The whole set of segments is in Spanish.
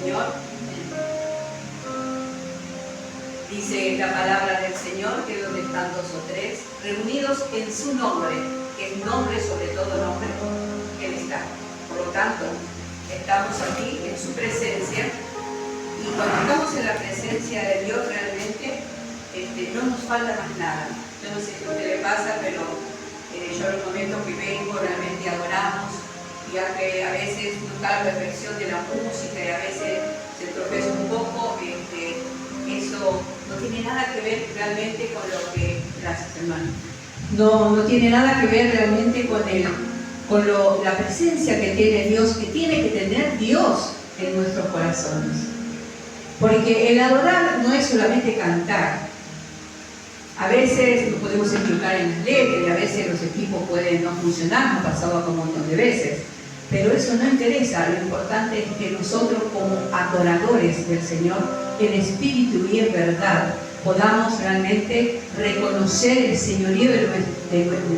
Señor. Dice la palabra del Señor que donde están dos o tres reunidos en su nombre, que es nombre sobre todo nombre, Él está. Por lo tanto, estamos aquí en su presencia, y cuando estamos en la presencia de Dios realmente no nos falta más nada. Yo no sé qué a usted le pasa, pero yo en los momentos que vengo realmente adoramos, y aunque a veces no está la perfección de la música y a veces se tropieza un poco, eso no tiene nada que ver realmente con lo que... Gracias, hermano. No tiene nada que ver realmente con la presencia que tiene Dios, que tiene que tener Dios en nuestros corazones. Porque el adorar no es solamente cantar. A veces nos podemos equivocar en las letras y a veces los equipos pueden no funcionar, nos ha pasado un montón de veces. Pero eso no interesa, lo importante es que nosotros como adoradores del Señor, en espíritu y en verdad, podamos realmente reconocer el señorío de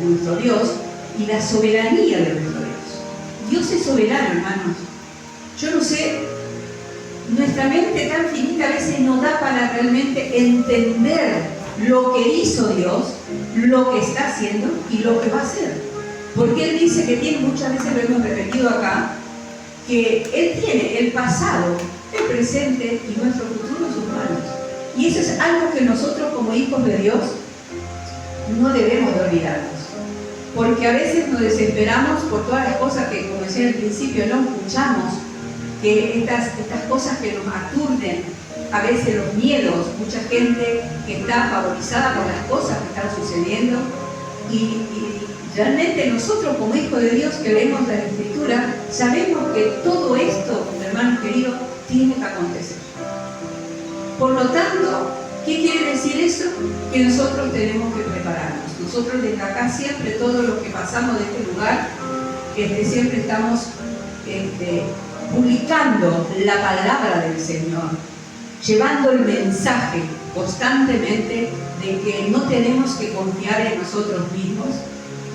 nuestro Dios y la soberanía de nuestro Dios. Dios es soberano, hermanos. Yo no sé, nuestra mente tan finita a veces no da para realmente entender lo que hizo Dios, lo que está haciendo y lo que va a hacer. Porque Él dice que tiene, muchas veces lo hemos repetido acá, que Él tiene el pasado, el presente y nuestro futuro en sus manos. Y eso es algo que nosotros como hijos de Dios no debemos de olvidarnos. Porque a veces nos desesperamos por todas las cosas que, como decía al principio, no escuchamos, que estas cosas que nos aturden, a veces los miedos, mucha gente que está favorizada por las cosas que están sucediendo, y realmente nosotros como hijos de Dios que leemos la Escritura, sabemos que todo esto, hermanos queridos, tiene que acontecer. Por lo tanto, ¿qué quiere decir eso? Que nosotros tenemos que prepararnos. Nosotros desde acá siempre, todo lo que pasamos de este lugar, siempre estamos publicando la palabra del Señor, llevando el mensaje constantemente de que no tenemos que confiar en nosotros mismos,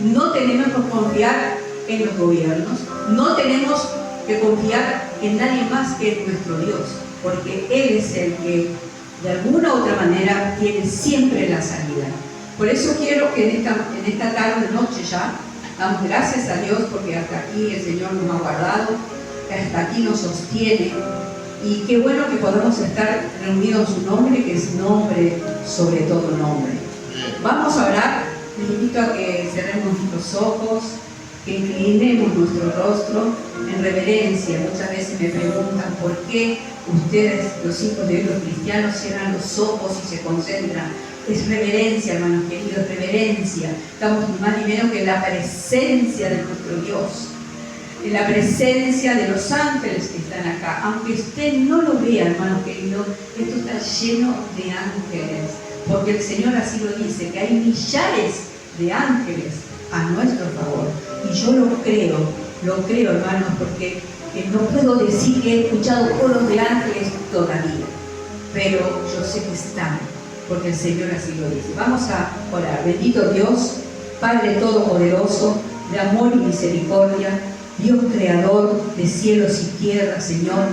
no tenemos que confiar en los gobiernos, no tenemos que confiar en nadie más que en nuestro Dios, porque Él es el que de alguna u otra manera tiene siempre la salida. Por eso quiero que en esta tarde, noche ya, damos gracias a Dios porque hasta aquí el Señor nos ha guardado, que hasta aquí nos sostiene, y qué bueno que podamos estar reunidos en su nombre, que es nombre sobre todo nombre. Vamos a orar. Les invito a que cerremos nuestros ojos, que inclinemos nuestro rostro en reverencia. Muchas veces me preguntan por qué ustedes, los hijos de Dios, los cristianos, cierran los ojos y se concentran. Es reverencia, hermanos queridos, reverencia. Estamos ni más ni menos que en la presencia de nuestro Dios, en la presencia de los ángeles que están acá. Aunque usted no lo vea, hermanos queridos, esto está lleno de ángeles, porque el Señor así lo dice, que hay millares de ángeles a nuestro favor. Y yo lo creo, hermanos, porque no puedo decir que he escuchado coros de ángeles todavía, pero yo sé que están, porque el Señor así lo dice. Vamos a orar. Bendito Dios, Padre Todopoderoso, de amor y misericordia, Dios creador de cielos y tierra, Señor,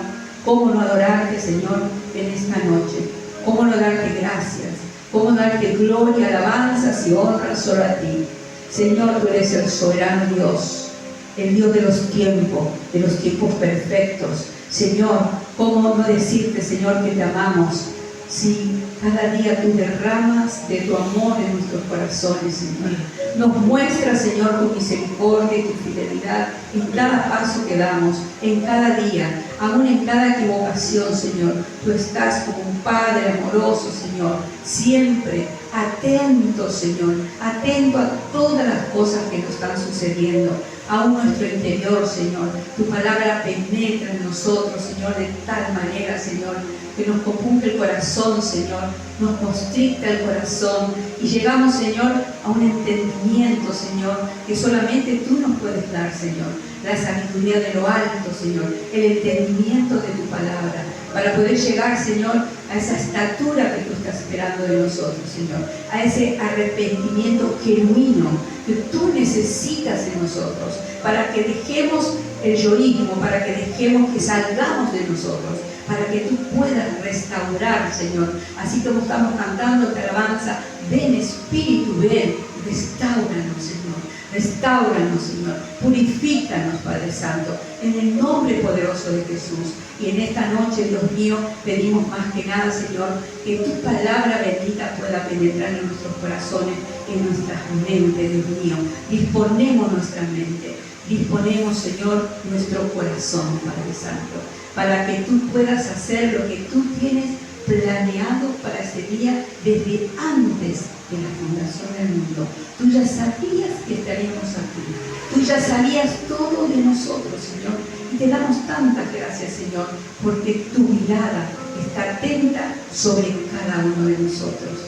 cómo no adorarte, Señor, en esta noche, cómo no darte gracias, cómo darte gloria, alabanzas y honras solo a ti. Señor, tú eres el soberano Dios, el Dios de los tiempos perfectos. Señor, cómo no decirte, Señor, que te amamos, si cada día tú derramas de tu amor en nuestros corazones, Señor. Nos muestra, Señor, tu misericordia y tu fidelidad en cada paso que damos, en cada día, aún en cada equivocación, Señor. Tú estás como un Padre amoroso, Señor, siempre atento, Señor, atento a todas las cosas que nos están sucediendo, aún nuestro interior, Señor. Tu palabra penetra en nosotros, Señor, de tal manera, Señor, que nos compunge el corazón, Señor, nos constricta el corazón y llegamos, Señor, a un entendimiento, Señor, que solamente tú nos puedes dar, Señor. La sabiduría de lo alto, Señor, el entendimiento de tu palabra, para poder llegar, Señor, a esa estatura que tú estás esperando de nosotros, Señor, a ese arrepentimiento genuino que tú necesitas en nosotros, para que dejemos el yoísmo, para que dejemos que salgamos de nosotros, para que tú puedas restaurar, Señor. Así como estamos cantando esta alabanza, ven Espíritu, ven, restáuranos, Señor. Restáuranos, Señor. Purifícanos, Padre Santo, en el nombre poderoso de Jesús. Y en esta noche, Dios mío, pedimos más que nada, Señor, que tu palabra bendita pueda penetrar en nuestros corazones, en nuestras mentes, Dios mío. Disponemos nuestra mente, disponemos, Señor, nuestro corazón, Padre Santo, para que tú puedas hacer lo que tú tienes planeado para ese día desde antes de la fundación del mundo. Tú ya sabías que estaríamos aquí. Tú ya sabías todo de nosotros, Señor. Y te damos tantas gracias, Señor, porque tu mirada está atenta sobre cada uno de nosotros.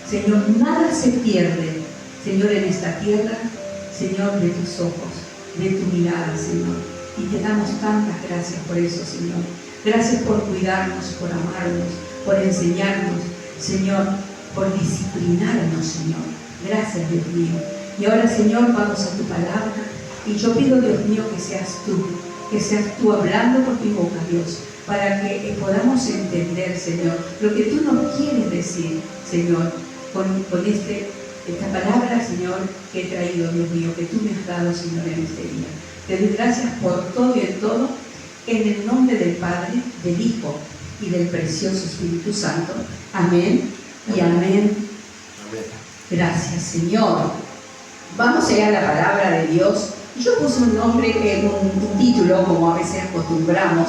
Señor, nada se pierde, Señor, en esta tierra, Señor, de tus ojos, de tu mirada, Señor. Y te damos tantas gracias por eso, Señor. Gracias por cuidarnos, por amarnos, por enseñarnos, Señor, por disciplinarnos, Señor. Gracias, Dios mío. Y ahora, Señor, vamos a tu palabra. Y yo pido, Dios mío, que seas tú hablando por tu boca, Dios, para que podamos entender, Señor, lo que tú nos quieres decir, Señor, con esta palabra, Señor, que he traído, Dios mío, que tú me has dado, Señor, en este día. Te doy gracias por todo y en todo, en el nombre del Padre, del Hijo y del precioso Espíritu Santo. Amén y amén. Gracias, Señor. Vamos a ir a la palabra de Dios. Yo puse un nombre, un título, como a veces acostumbramos,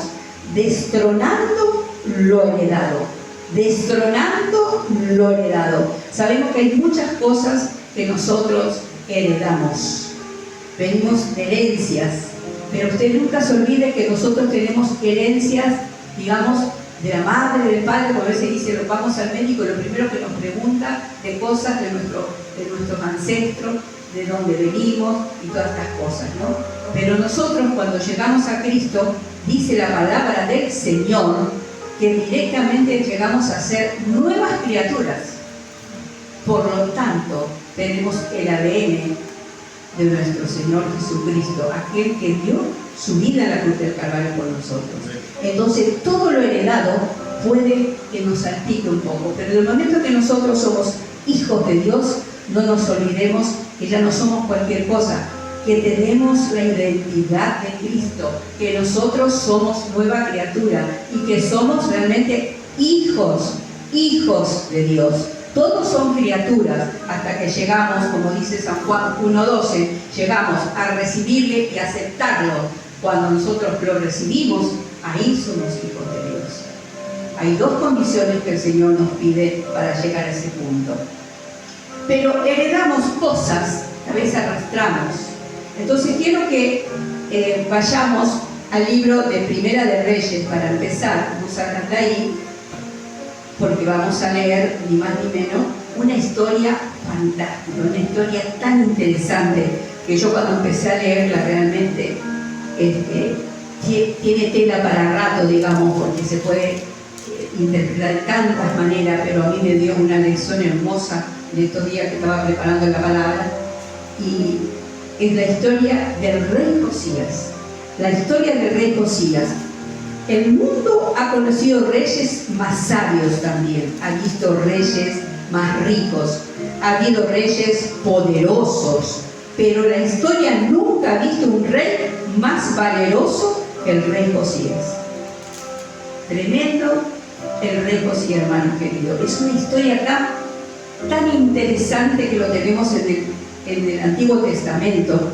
Destronando lo heredado. Destronando lo heredado. Sabemos que hay muchas cosas que nosotros heredamos. Venimos de herencias, pero usted nunca se olvide que nosotros tenemos herencias, digamos, de la madre, del padre. Como a veces dice, vamos al médico y lo primero que nos pregunta de cosas de nuestros ancestros, de dónde venimos y todas estas cosas, ¿no? Pero nosotros, cuando llegamos a Cristo, dice la palabra del Señor que directamente llegamos a ser nuevas criaturas. Por lo tanto, tenemos el ADN de nuestro Señor Jesucristo, aquel que dio su vida en la cruz del Calvario por nosotros. Entonces, todo lo heredado puede que nos salpique un poco, pero en el momento que nosotros somos hijos de Dios, no nos olvidemos que ya no somos cualquier cosa, que tenemos la identidad de Cristo, que nosotros somos nueva criatura y que somos realmente hijos de Dios. Todos son criaturas hasta que llegamos, como dice San Juan 1:12, llegamos a recibirle y aceptarlo. Cuando nosotros lo recibimos, ahí somos hijos de Dios. Hay dos condiciones que el Señor nos pide para llegar a ese punto. Pero heredamos cosas, a veces arrastramos. Entonces quiero que vayamos al libro de Primera de Reyes para empezar. Vamos a sacar de ahí, porque vamos a leer, ni más ni menos, una historia fantástica, una historia tan interesante que yo cuando empecé a leerla realmente tiene tela para rato, digamos, porque se puede interpretar de tantas maneras, pero a mí me dio una lección hermosa en estos días que estaba preparando la palabra, y es la historia del rey Josías. La historia del rey Josías. El mundo ha conocido reyes más sabios también, ha visto reyes más ricos, ha habido reyes poderosos, pero la historia nunca ha visto un rey más valeroso que el rey Josías. Tremendo el rey Josías, hermano querido. Es una historia tan interesante que lo tenemos en el Antiguo Testamento.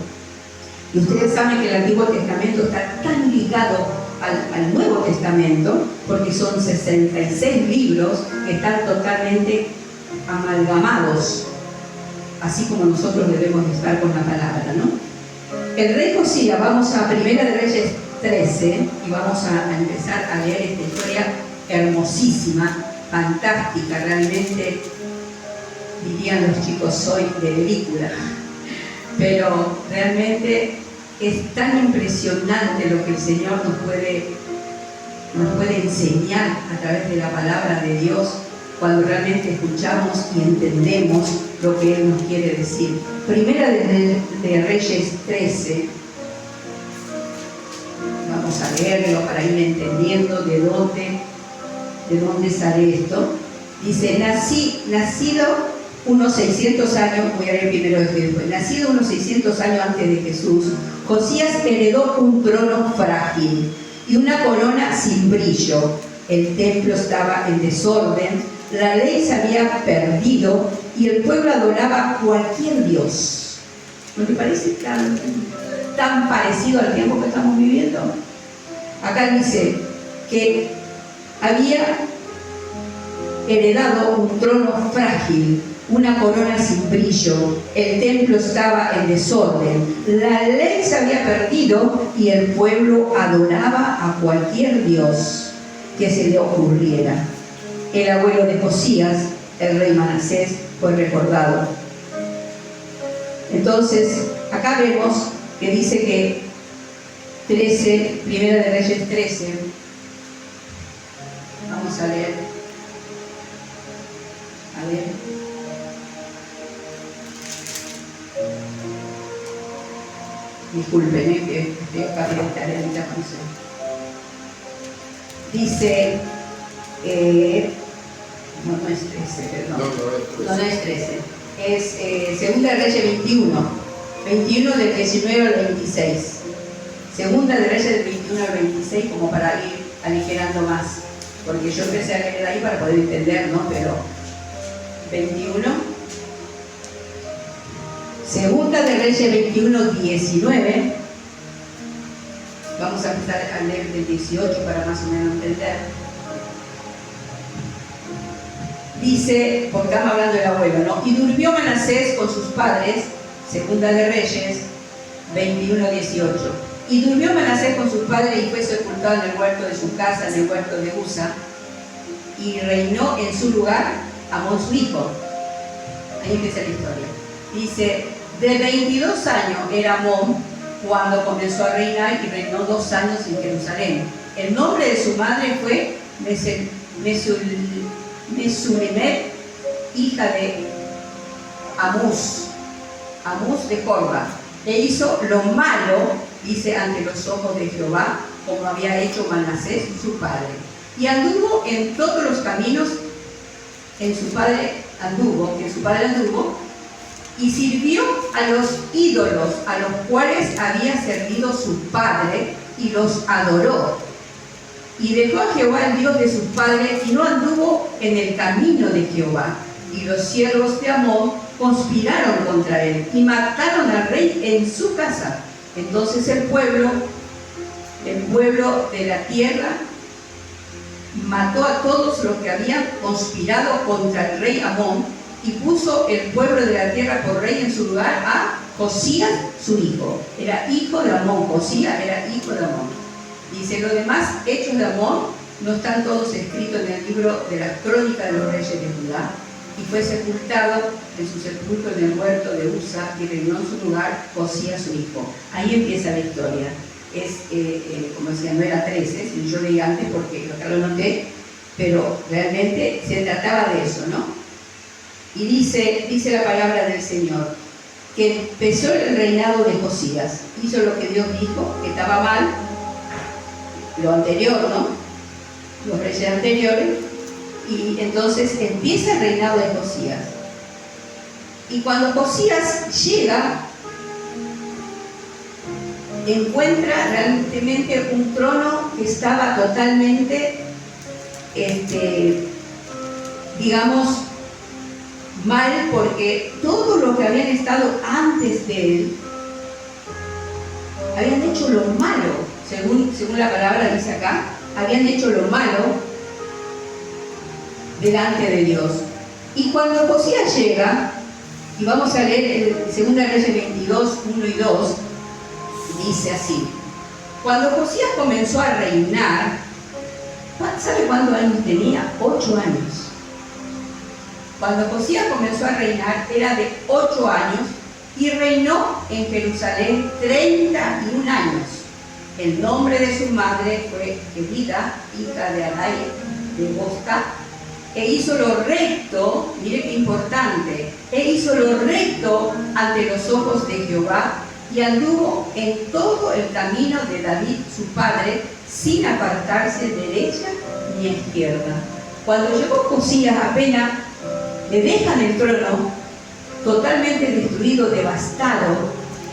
Y ustedes saben que el Antiguo Testamento está tan ligado al Nuevo Testamento, porque son 66 libros que están totalmente amalgamados, así como nosotros debemos estar con la palabra, ¿no? El rey Josías, vamos a Primera de Reyes 13 y vamos a empezar a leer esta historia hermosísima, fantástica, realmente dirían los chicos, soy de película, pero realmente es tan impresionante lo que el Señor nos puede enseñar a través de la palabra de Dios cuando realmente escuchamos y entendemos lo que Él nos quiere decir. Primera de Reyes 13. leerlo, para ir entendiendo de dónde sale esto. Dice, nacido unos 600 años, voy a leer primero esto y después, nacido unos 600 años antes de Jesús, Josías heredó un trono frágil y una corona sin brillo. El templo estaba en desorden, la ley se había perdido y el pueblo adoraba a cualquier dios. ¿No te parece tan parecido al tiempo que estamos viviendo? Acá dice que había heredado un trono frágil, una corona sin brillo, el templo estaba en desorden, la ley se había perdido y el pueblo adoraba a cualquier dios que se le ocurriera. El abuelo de Josías, el rey Manasés, fue recordado. Entonces, acá vemos que dice que 13, Primera de Reyes 13, vamos a leer. A ver. Disculpen, que estoy acá de tarea de la canción. Dice, no es 13, perdón. No es 13. Es Segunda de Reyes 21 del 19 al 26. Segunda de Reyes del 21 al 26, como para ir aligerando más. Porque yo empecé a leer ahí para poder entender, ¿no? Pero 21. Segunda de Reyes 21, 19. Vamos a empezar a leer del 18 para más o menos entender. Dice, porque estamos hablando del abuelo, ¿no? Y durmió Manasés con sus padres, Segunda de Reyes 21, 18. Y durmió Manasés con sus padres y fue sepultado en el huerto de su casa, en el huerto de Usa, y reinó en su lugar Amón su hijo. Ahí empieza la historia. Dice, de 22 años era Amón cuando comenzó a reinar y reinó 2 años en Jerusalén. El nombre de su madre fue Mesulemet, hija de Amús de Corba. E hizo lo malo, dice, ante los ojos de Jehová, como había hecho Manasés su padre. Y anduvo en todos los caminos que su padre anduvo, y sirvió a los ídolos a los cuales había servido su padre, y los adoró. Y dejó a Jehová el Dios de sus padres, y no anduvo en el camino de Jehová. Y los siervos de Amón conspiraron contra él, y mataron al rey en su casa. Entonces el pueblo de la tierra mató a todos los que habían conspirado contra el rey Amón, y puso el pueblo de la tierra por rey en su lugar a Josías su hijo. Era hijo de Amón, Josías era hijo de Amón. Dice, los demás hechos de Amón no están todos escritos en el libro de las crónicas de los reyes de Judá. Y fue sepultado en su sepulcro en el huerto de Usa, y reinó en su lugar Josías su hijo. Ahí empieza la historia. Como decía, no era 13, sino yo leí antes porque acá lo noté, pero realmente se trataba de eso, ¿no? Y dice la palabra del Señor, que empezó el reinado de Josías, hizo lo que Dios dijo, que estaba mal, lo anterior, ¿no? Los reyes anteriores, y entonces empieza el reinado de Josías. Y cuando Josías llega, encuentra realmente un trono que estaba totalmente, digamos, mal, porque todo lo que habían estado antes de él habían hecho lo malo, según la palabra dice acá, habían hecho lo malo delante de Dios. Y cuando Josías llega, y vamos a leer el 2 Reyes 22, 1 y 2, dice así: cuando Josías comenzó a reinar, ¿sabe cuántos años tenía? 8 años. Cuando Josías comenzó a reinar era de 8 años y reinó en Jerusalén 31 años. El nombre de su madre fue Jebida, hija de Adai de Bosca, e hizo lo recto, mire qué importante, e hizo lo recto ante los ojos de Jehová, y anduvo en todo el camino de David su padre, sin apartarse derecha ni izquierda. Cuando llegó Josías, apenas le dejan el trono, totalmente destruido, devastado,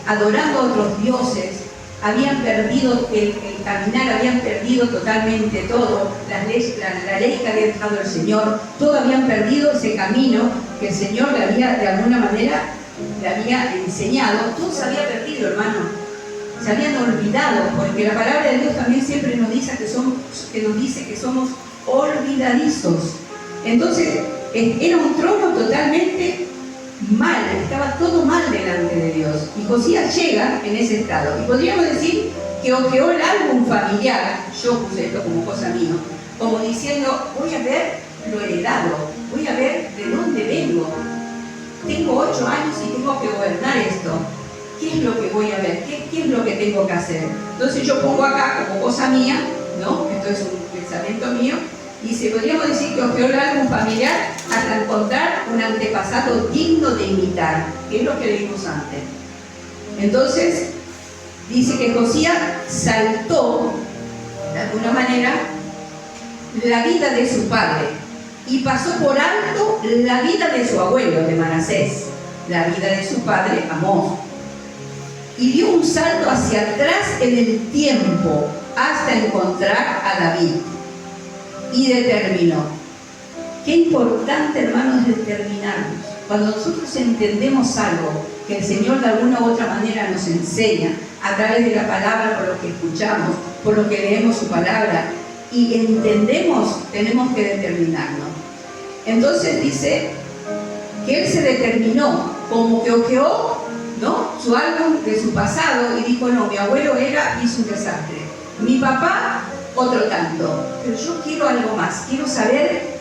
adorando a otros dioses, habían perdido el caminar, habían perdido totalmente todo, la ley que había dejado el Señor, todo habían perdido ese camino que el Señor le había, de alguna manera, le había enseñado. Todo se había perdido, hermano, se habían olvidado, porque la palabra de Dios también siempre nos dice que somos olvidadizos. Entonces, era un trono totalmente mal, estaba todo mal delante de Dios. Y Josías llega en ese estado. Y podríamos decir que ojeó el álbum familiar, yo puse esto como cosa mía, como diciendo, voy a ver lo heredado, voy a ver de dónde vengo. Tengo 8 años y tengo que gobernar esto. ¿Qué es lo que voy a ver? ¿Qué es lo que tengo que hacer? Entonces yo pongo acá como cosa mía, ¿no? Esto es un pensamiento mío. Y se podríamos decir que ojeó el álbum familiar hasta encontrar un antepasado digno de imitar, que es lo que leímos antes. Entonces, dice que Josías saltó, de alguna manera, la vida de su padre y pasó por alto la vida de su abuelo, de Manasés, la vida de su padre, Amós, y dio un salto hacia atrás en el tiempo hasta encontrar a David. Y determinó. Qué importante, hermanos, es determinarnos. Cuando nosotros entendemos algo que el Señor de alguna u otra manera nos enseña a través de la palabra, por lo que escuchamos, por lo que leemos su palabra, y entendemos, tenemos que determinarnos. Entonces dice que él se determinó, como que ojeó, ¿no?, su álbum de su pasado y dijo, no, mi abuelo hizo un desastre. Mi papá, otro tanto, pero yo quiero algo más, quiero saber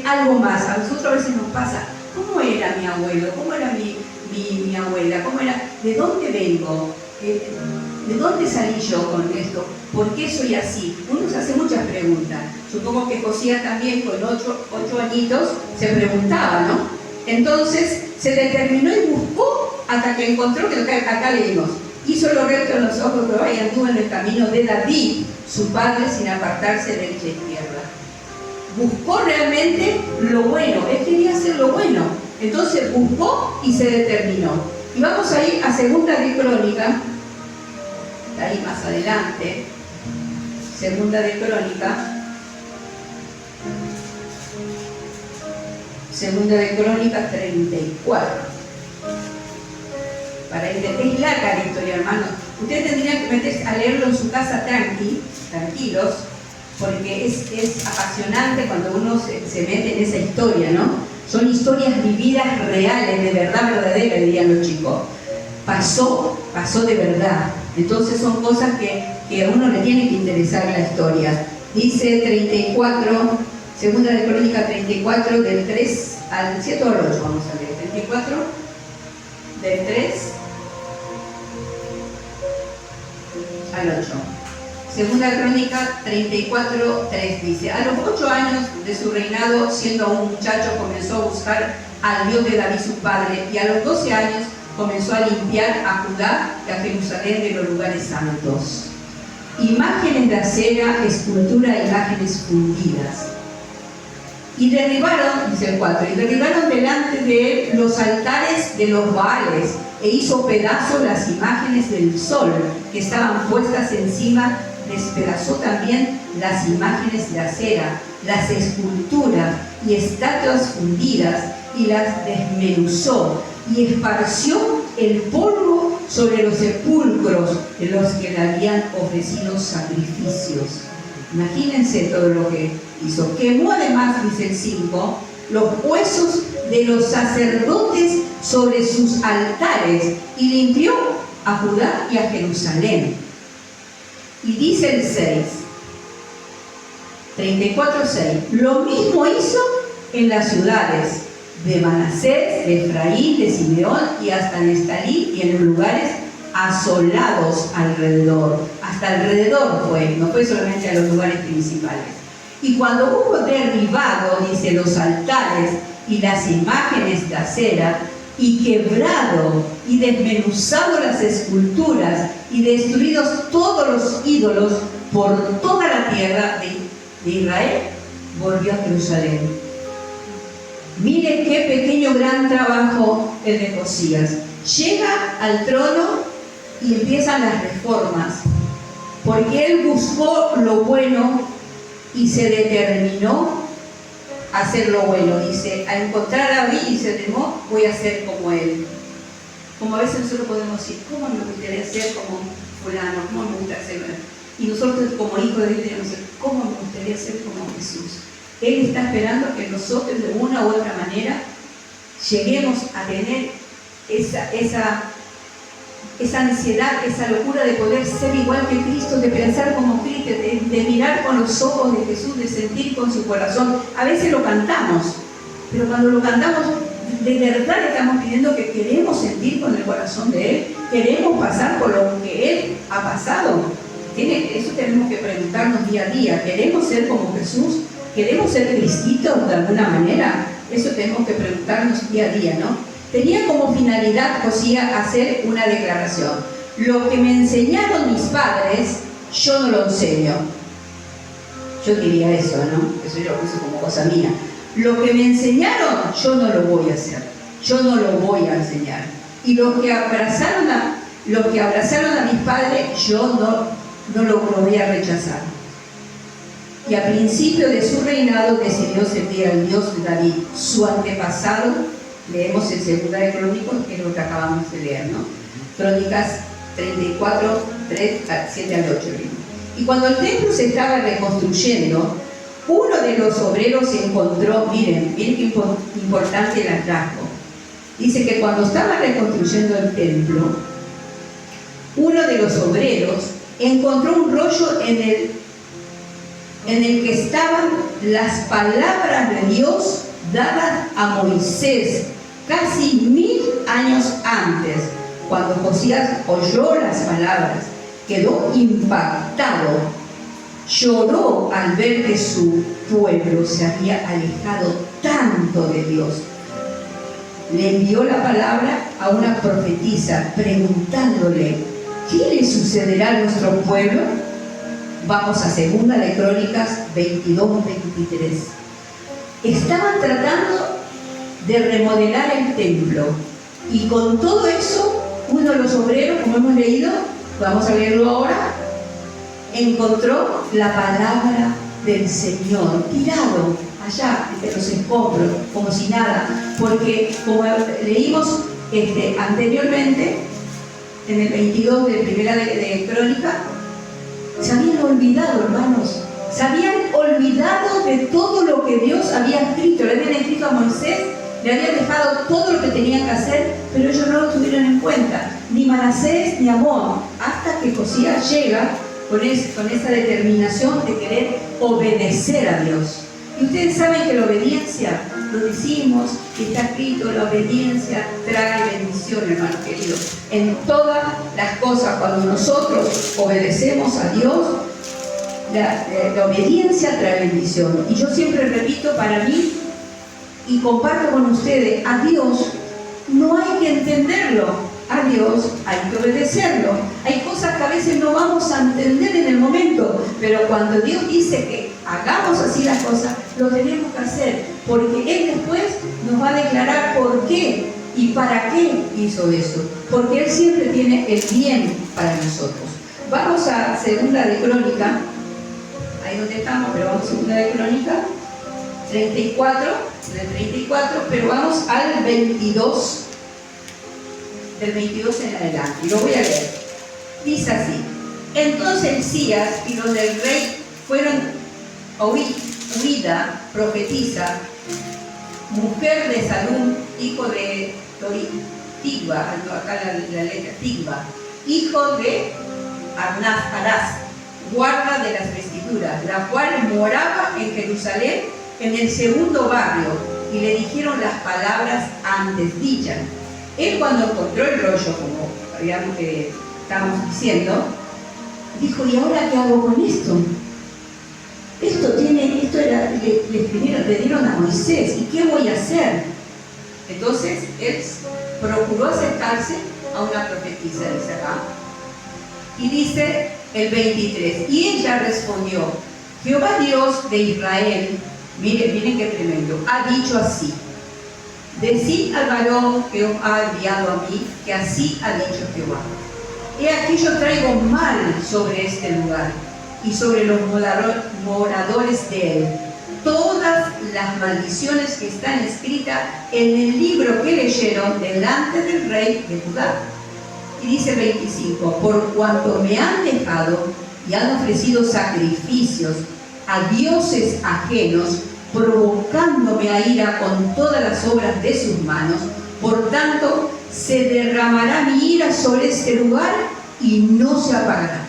algo más. A nosotros a veces nos pasa, ¿cómo era mi abuelo? ¿Cómo era mi abuela? ¿Cómo era? ¿De dónde vengo? ¿De dónde salí yo con esto? ¿Por qué soy así? Uno se hace muchas preguntas. Supongo que Josías también con 8 añitos se preguntaba, ¿no? Entonces se determinó y buscó hasta que encontró, que acá leímos, hizo lo recto en los ojos de Jehová y anduvo en el camino de David, su padre, sin apartarse derecha e izquierda. Buscó realmente lo bueno, él quería hacer lo bueno. Entonces buscó y se determinó. Y vamos a ir a Segunda de Crónica, está ahí más adelante, Segunda de Crónica 34. Para entender, es larga la historia, hermanos. Ustedes tendrían que meterse a leerlo en su casa tranquilos, porque es apasionante cuando uno se mete en esa historia, ¿no? Son historias vividas reales, de verdad verdadera, dirían los chicos. Pasó de verdad. Entonces son cosas que a uno le tiene que interesar la historia. Dice 34, Segunda de Crónica 34, del 3 al 7 o al 8, vamos a leer. 34, del 3 al 8. Segunda Crónica 34, 3 dice: a los 8 años de su reinado, siendo aún muchacho, comenzó a buscar al Dios de David su padre, y a los 12 años comenzó a limpiar a Judá y a Jerusalén de los lugares santos. Imágenes de acera, escultura e imágenes fundidas. Y derribaron, dice el 4, y derribaron delante de él los altares de los Baales, e hizo pedazos las imágenes del sol que estaban puestas encima. Despedazó también las imágenes de acera, las esculturas y estatuas fundidas, y las desmenuzó, y esparció el polvo sobre los sepulcros de los que le habían ofrecido sacrificios. Imagínense todo lo que hizo. Quemó además, dice el 5, los huesos de los sacerdotes sobre sus altares, y limpió a Judá y a Jerusalén. Y dice el 6, 34:6, lo mismo hizo en las ciudades de Manasés, de Efraín, de Simeón y hasta Neftalí, y en los lugares asolados alrededor. Hasta alrededor fue, no fue solamente a los lugares principales. Y cuando hubo derribado, dice, los altares y las imágenes de acera, y quebrado y desmenuzado las esculturas y destruidos todos los ídolos por toda la tierra de Israel, volvió a Jerusalén. Mire qué pequeño gran trabajo el de Josías. Llega al trono y empiezan las reformas, porque él buscó lo bueno y se determinó a hacer lo bueno. Dice, a encontrar a David y se temó, voy a ser como él. Como a veces nosotros podemos decir, ¿cómo me gustaría ser como fulano? ¿Cómo me gustaría ser? Y nosotros como hijos de Dios tenemos que decir, ¿cómo me gustaría ser como Jesús? Él está esperando que nosotros de una u otra manera lleguemos a tener esa ansiedad, esa locura de poder ser igual que Cristo, de pensar como Cristo, de mirar con los ojos de Jesús, de sentir con su corazón. A veces lo cantamos, pero cuando lo cantamos, de verdad le estamos pidiendo que queremos sentir con el corazón de Él, queremos pasar por lo que Él ha pasado. Eso tenemos que preguntarnos día a día. ¿Queremos ser como Jesús? ¿Queremos ser cristitos de alguna manera? Eso tenemos que preguntarnos día a día, ¿no? Tenía como finalidad Josías hacer una declaración. Lo que me enseñaron mis padres, yo no lo enseño. Yo diría eso, ¿no? Eso yo lo puse como cosa mía. Lo que me enseñaron, yo no lo voy a hacer. Yo no lo voy a enseñar. Y los que abrazaron a mis padres, yo no lo voy a rechazar. Y a principio de su reinado decidió servir al Dios de David, su antepasado. Leemos en Segunda de Crónicas, que es lo que acabamos de leer, ¿no? Crónicas 34, 7 al 8. Y cuando el templo se estaba reconstruyendo, uno de los obreros encontró, miren qué importante el hallazgo. Dice que cuando estaba reconstruyendo el templo, uno de los obreros encontró un rollo en el que estaban las palabras de Dios dadas a Moisés casi 1000 años antes. Cuando Josías oyó las palabras, quedó impactado, lloró al ver que su pueblo se había alejado tanto de Dios. Le envió la palabra a una profetisa preguntándole, ¿qué le sucederá a nuestro pueblo? Vamos a Segunda de Crónicas 22, 23. Estaban tratando de remodelar el templo y con todo eso, uno de los obreros, como hemos leído, vamos a leerlo ahora, encontró la palabra del Señor tirado allá entre los escombros, como si nada, porque como leímos anteriormente, en el 22 de Primera de Crónica, se habían olvidado, hermanos, se habían olvidado de todo lo que Dios había escrito. Le habían escrito a Moisés, le habían dejado todo lo que tenían que hacer, pero ellos no lo tuvieron en cuenta, ni Manasés ni Amón, hasta que Josías llega con esa determinación de querer obedecer a Dios. Y ustedes saben que la obediencia, lo decimos, está escrito, la obediencia trae bendición, hermano querido. En todas las cosas, cuando nosotros obedecemos a Dios, la obediencia trae bendición. Y yo siempre repito para mí, y comparto con ustedes, a Dios no hay que entenderlo. A Dios hay que obedecerlo. Hay cosas que a veces no vamos a entender en el momento, pero cuando Dios dice que hagamos así las cosas, lo tenemos que hacer, porque Él después nos va a declarar por qué y para qué hizo eso, porque Él siempre tiene el bien para nosotros. Vamos a Segunda de Crónica, ahí donde estamos, pero vamos a Segunda de Crónica 34, pero vamos al 22, del 22 en adelante, y lo voy a leer. Dice así: entonces Elías y los del rey fueron a Huida, profetisa, mujer de Salum, hijo de Tigba, acá la letra Tigba, hijo de Arás, guarda de las vestiduras, la cual moraba en Jerusalén, en el segundo barrio, y le dijeron las palabras antes dichas. Él, cuando encontró el rollo, como estábamos diciendo, dijo: ¿y ahora qué hago con esto? Le dieron a Moisés, ¿y qué voy a hacer? Entonces él procuró acercarse a una profetisa, dice acá. Y dice el 23, y ella respondió: Jehová Dios de Israel, miren qué tremendo, ha dicho así: decid al varón que os ha enviado a mí, que así ha dicho Jehová. He aquí yo traigo mal sobre este lugar y sobre los moradores de él todas las maldiciones que están escritas en el libro que leyeron delante del rey de Judá. Y dice 25, por cuanto me han dejado y han ofrecido sacrificios a dioses ajenos, provocándome a ira con todas las obras de sus manos, por tanto se derramará mi ira sobre este lugar y no se apagará.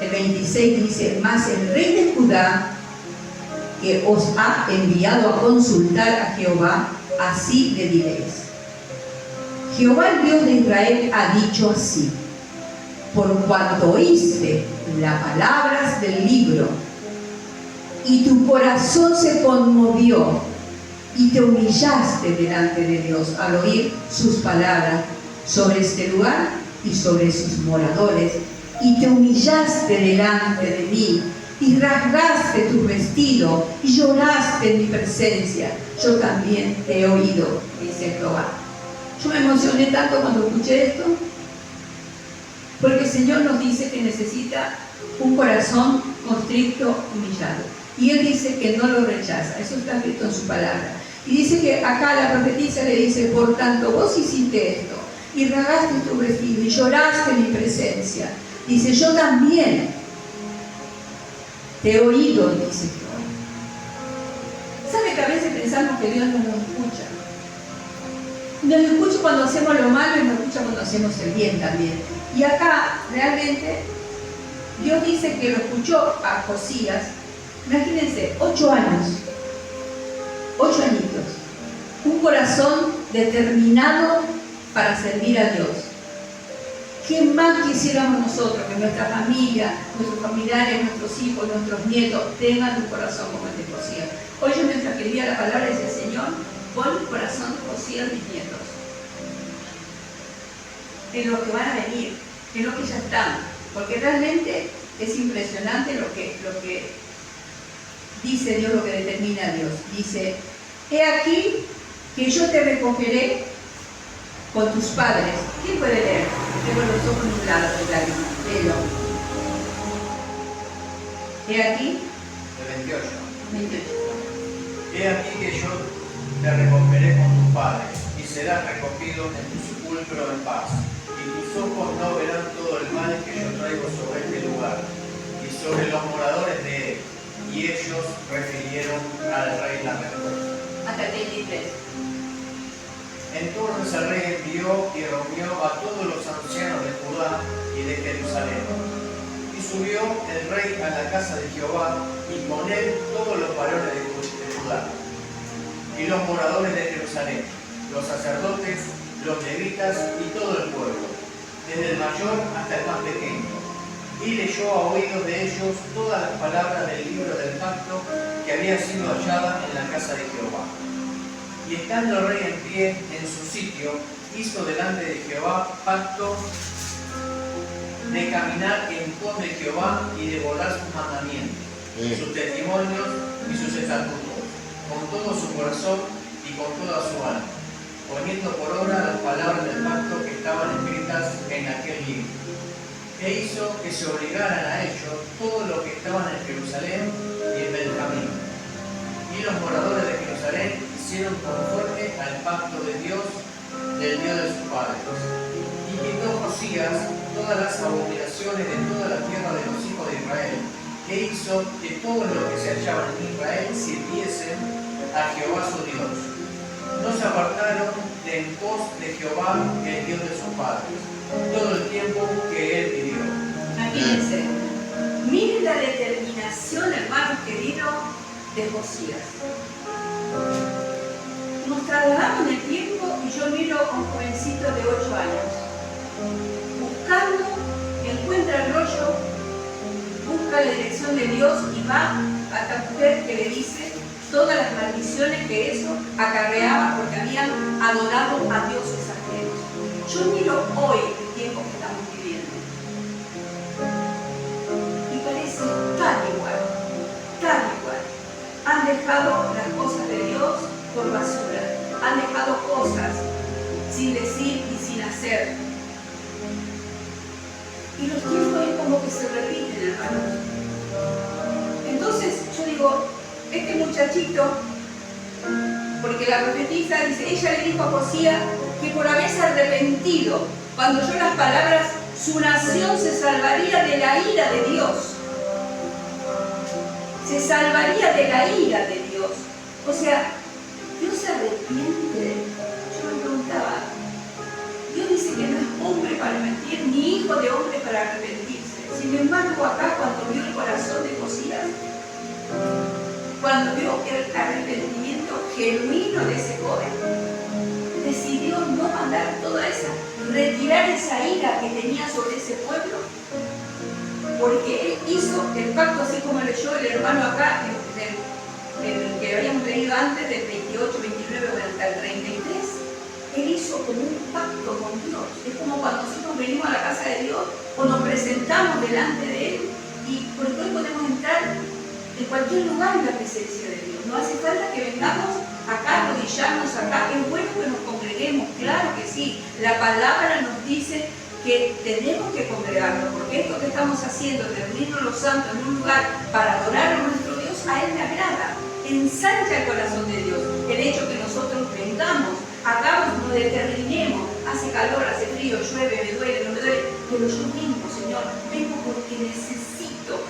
El 26 dice, mas el rey de Judá, que os ha enviado a consultar a Jehová, así le diréis: Jehová el Dios de Israel ha dicho así: por cuanto oíste las palabras del libro y tu corazón se conmovió y te humillaste delante de Dios al oír sus palabras sobre este lugar y sobre sus moradores, y te humillaste delante de mí y rasgaste tu vestido y lloraste en mi presencia, yo también te he oído, dice Jehová. Yo me emocioné tanto cuando escuché esto, porque el Señor nos dice que necesita un corazón constricto, humillado. Y Él dice que no lo rechaza, eso está escrito en su palabra. Y dice que acá la profetisa le dice, por tanto, vos hiciste esto, y rasgaste tu vestido, y lloraste en mi presencia. Dice, yo también te he oído, dice Jehová. ¿Sabe que a veces pensamos que Dios no nos escucha? Nos escucha cuando hacemos lo malo y nos escucha cuando hacemos el bien también. Y acá, realmente, Dios dice que lo escuchó a Josías. Imagínense, 8 años, 8 añitos, un corazón determinado para servir a Dios. ¿Qué más quisiéramos nosotros? Que nuestra familia, nuestros familiares, nuestros hijos, nuestros nietos tengan un corazón como el de Josías. Hoy yo mientras que leía la palabra decía, Señor, pon el corazón de Josías mis nietos, en los que van a venir, en los que ya están, porque realmente es impresionante lo que dice Dios, lo que determina Dios. Dice, he aquí que yo te recogeré con tus padres. ¿Quién puede leer? Tengo los ojos nublados de lágrimas. Léelo. He aquí. El 28. 28. He aquí que yo te recogeré con tus padres, y serás recogido en tu sepulcro en paz. Y tus ojos no verán todo el mal que yo traigo sobre este lugar, y sobre los moradores de él. Y ellos refirieron al rey la respuesta. Hasta el 23. Entonces el rey envió y reunió a todos los ancianos de Judá y de Jerusalén. Y subió el rey a la casa de Jehová, y con él todos los varones de Judá, y los moradores de Jerusalén, los sacerdotes, los levitas y todo el pueblo, desde el mayor hasta el más pequeño. Y leyó a oídos de ellos todas las palabras del libro del pacto que había sido hallada en la casa de Jehová. Y estando el rey en pie en su sitio, hizo delante de Jehová pacto de caminar en pos de Jehová y de guardar sus mandamientos, sus testimonios y sus estatutos, con todo su corazón y con toda su alma, poniendo por obra las palabras del pacto que estaban escritas en aquel libro. E hizo que se obligaran a ello todos los que estaban en Jerusalén y en Benjamín. Y los moradores de Jerusalén hicieron conforme al pacto de Dios, del Dios de sus padres. Y quitó Josías todas las abominaciones de toda la tierra de los hijos de Israel, e hizo que todos los que se hallaban en Israel sirviesen a Jehová su Dios. No se apartaron de en pos de Jehová, el Dios de sus padres, todo el tiempo que él vivió. Imagínense, miren la determinación, hermanos queridos, de Josías. Nos trasladamos en el tiempo y yo miro a un jovencito de 8 años, buscando, encuentra el rollo, busca la dirección de Dia Dios y va a esta mujer que le dice, todas las maldiciones que eso acarreaba porque habían adorado a dioses ajenos. Yo miro hoy el tiempo que estamos viviendo y parece tan igual, tan igual. Han dejado las cosas de Dios por basura, han dejado cosas sin decir y sin hacer. Y los tiempos es como que se repiten, hermanos. Entonces yo digo, este muchachito, porque la profetisa dice, ella le dijo a Josías que por haberse arrepentido, cuando oyó las palabras, su nación se salvaría de la ira de Dios. Se salvaría de la ira de Dios. O sea, Dios se arrepiente. Yo me preguntaba, Dios dice que no es hombre para mentir, ni hijo de hombre para arrepentirse. Sin embargo, acá cuando vio el corazón de Josías, cuando vio el arrepentimiento genuino de ese joven, decidió no mandar toda esa, retirar esa ira que tenía sobre ese pueblo, porque él hizo el pacto, así como leyó el hermano acá, el que habíamos leído antes, del 28, 29 hasta el 33, él hizo como un pacto con Dios. Es como cuando nosotros venimos a la casa de Dios o nos presentamos delante de Él, y porque hoy podemos entrar en cualquier lugar en la presencia de Dios. No hace falta que vengamos acá, arrodillarnos acá. Es bueno que nos congreguemos, claro que sí. La palabra nos dice que tenemos que congregarnos, porque esto que estamos haciendo, de reunirnos los santos en un lugar para adorar a nuestro Dios, a Él le agrada. Ensancha el corazón de Dios el hecho que nosotros vengamos, hagamos, nos determinemos. Hace calor, hace frío, llueve, me duele, no me duele, pero yo vengo, Señor, vengo porque necesito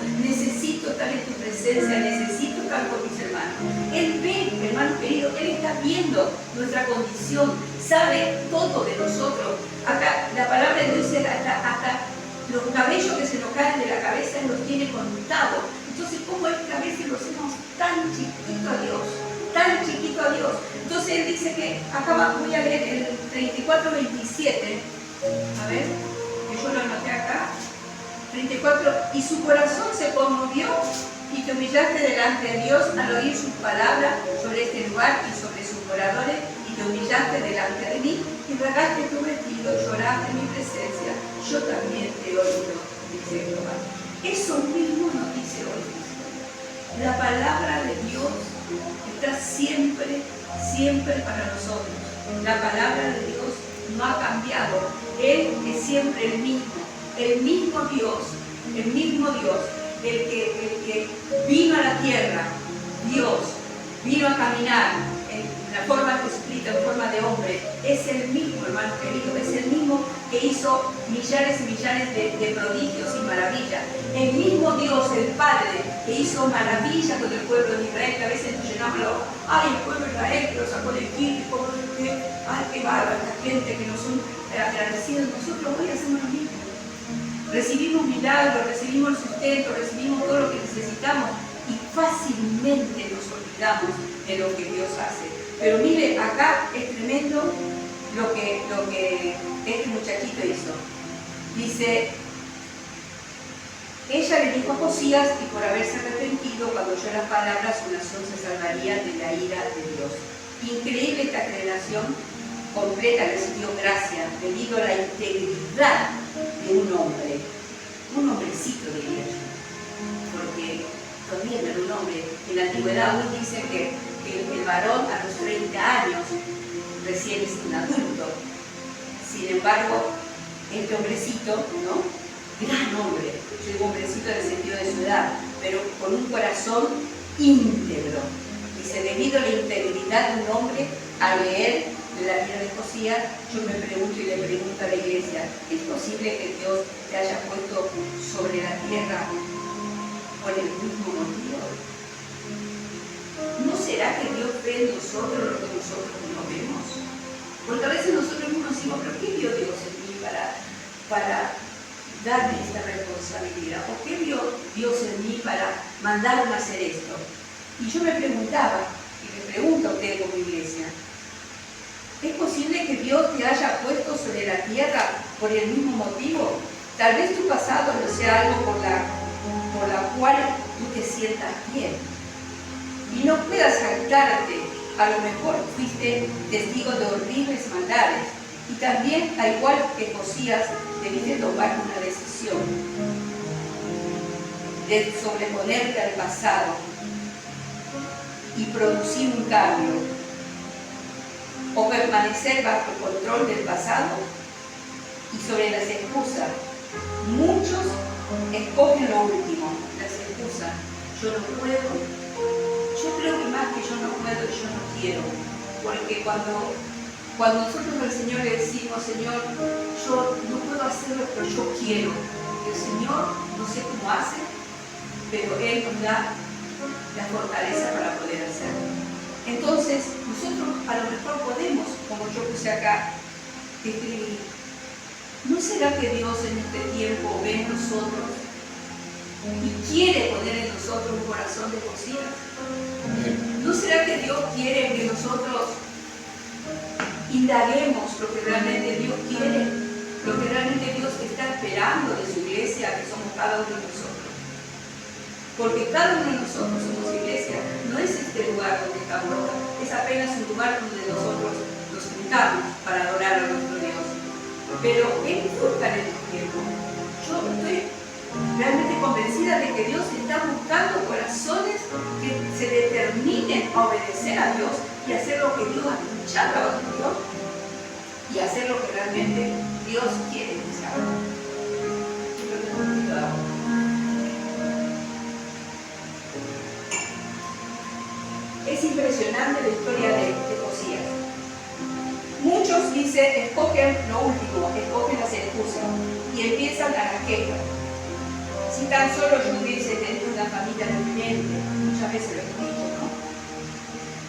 estar en tu presencia, necesito estar con mis hermanos. Él ve, hermano querido, Él está viendo nuestra condición, sabe todo de nosotros. Acá la palabra de Dios dice hasta los cabellos que se nos caen de la cabeza, Él los tiene contados. Entonces, ¿cómo es que a veces lo hacemos tan chiquito a Dios? Tan chiquito a Dios. Entonces Él dice que, acá voy a leer el 34-27, a ver, que yo lo anoté acá. 34, y su corazón se conmovió y te humillaste delante de Dios al oír sus palabras sobre este lugar y sobre sus moradores, y te humillaste delante de mí y rasgaste tu vestido, lloraste en mi presencia, yo también te he oído, dice Jehová. Eso mismo nos dice hoy Cristo. La palabra de Dios está siempre, siempre para nosotros. La palabra de Dios no ha cambiado. Él es siempre el mismo Dios, el que vino a la tierra. Dios vino a caminar en la forma de Jesucristo, en forma de hombre. Es el mismo, hermano querido, es el mismo que hizo millares y millares de prodigios y maravillas. El mismo Dios, el Padre, que hizo maravillas con el pueblo de Israel, que a veces nos llenamos la boca. Ay, el pueblo de Israel que lo sacó de Egipto, ay, qué bárbara esta gente que no son agradecidos. Nosotros hoy hacemos lo mismo. Recibimos milagros, recibimos el sustento, recibimos todo lo que necesitamos y fácilmente nos olvidamos de lo que Dios hace. Pero mire, acá es tremendo lo que este muchachito hizo. Dice, ella le dijo a Josías que por haberse arrepentido, cuando oyó las palabras, su nación se salvaría de la ira de Dios. Increíble esta generación completa recibió gracia debido a la integridad de un hombre, un hombrecito diría yo, porque todavía no era un hombre. En la antigüedad hoy dice que el varón a los 30 años recién es un adulto. Sin embargo, este hombrecito, ¿no? Gran hombre, yo digo hombrecito en el sentido de su edad, pero con un corazón íntegro. Dice, debido a la integridad de un hombre, al leer la vida de Josías, yo me pregunto y le pregunto a la iglesia, ¿es posible que Dios te haya puesto sobre la tierra por el mismo motivo? ¿No será que Dios ve en nosotros lo que nosotros no vemos? Porque a veces nosotros mismos decimos, ¿pero qué vio Dios en mí para darme esta responsabilidad? ¿O qué vio Dios en mí para mandarme a hacer esto? Y yo me preguntaba, y me pregunto a ustedes como iglesia, ¿es posible que Dios te haya puesto sobre la tierra por el mismo motivo? Tal vez tu pasado no sea algo por la cual tú te sientas bien. y no puedas jactarte. A lo mejor fuiste testigo de horribles maldades y también, al igual que Josías, debiste tomar una decisión de sobreponerte al pasado y producir un cambio, o permanecer bajo el control del pasado. Y sobre las excusas, muchos escogen lo último, las excusas. Yo no puedo, yo creo que más que yo no puedo, yo no quiero, porque cuando nosotros al Señor le decimos, Señor, yo no puedo hacerlo, pero yo quiero, y el Señor no sé cómo hace, pero Él nos da la fortaleza para poder hacerlo. Entonces, nosotros a lo mejor podemos, como yo puse acá, escribir, ¿no será que Dios en este tiempo ve en nosotros y quiere poner en nosotros un corazón de Josías? ¿No será que Dios quiere que nosotros indaguemos lo que realmente Dios quiere, lo que realmente Dios está esperando de su iglesia, que somos cada uno de nosotros? Porque cada uno de nosotros somos iglesia, no es este lugar donde estamos ahora, es apenas un lugar donde nosotros nos juntamos para adorar a nuestro Dios. Pero Él busca en el tiempo. Yo estoy realmente convencida de que Dios está buscando corazones que se determinen a obedecer a Dios y hacer lo que Dios ha escuchado a Dios y hacer lo que realmente Dios quiere que se haga. Es impresionante la historia de Josías. Muchos dicen, escogen lo último, escogen las excusas y empiezan a las quejas. Si tan solo yo hubiese tenido una familia diferente, muchas veces lo he dicho, ¿no?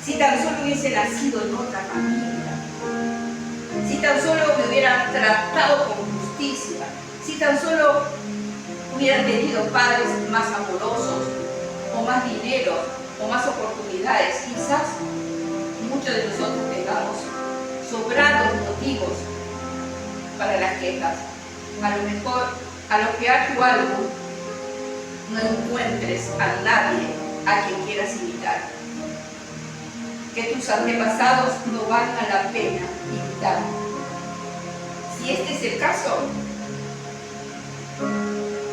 Si tan solo hubiese nacido en otra familia, si tan solo me hubieran tratado con justicia, si tan solo hubiera tenido padres más amorosos, o más dinero, o más oportunidades, quizás muchos de nosotros tengamos sobrados motivos para las quejas. A lo mejor, a lo que ha tu algo, no encuentres a nadie a quien quieras imitar. Que tus antepasados no valgan la pena imitar. Si este es el caso,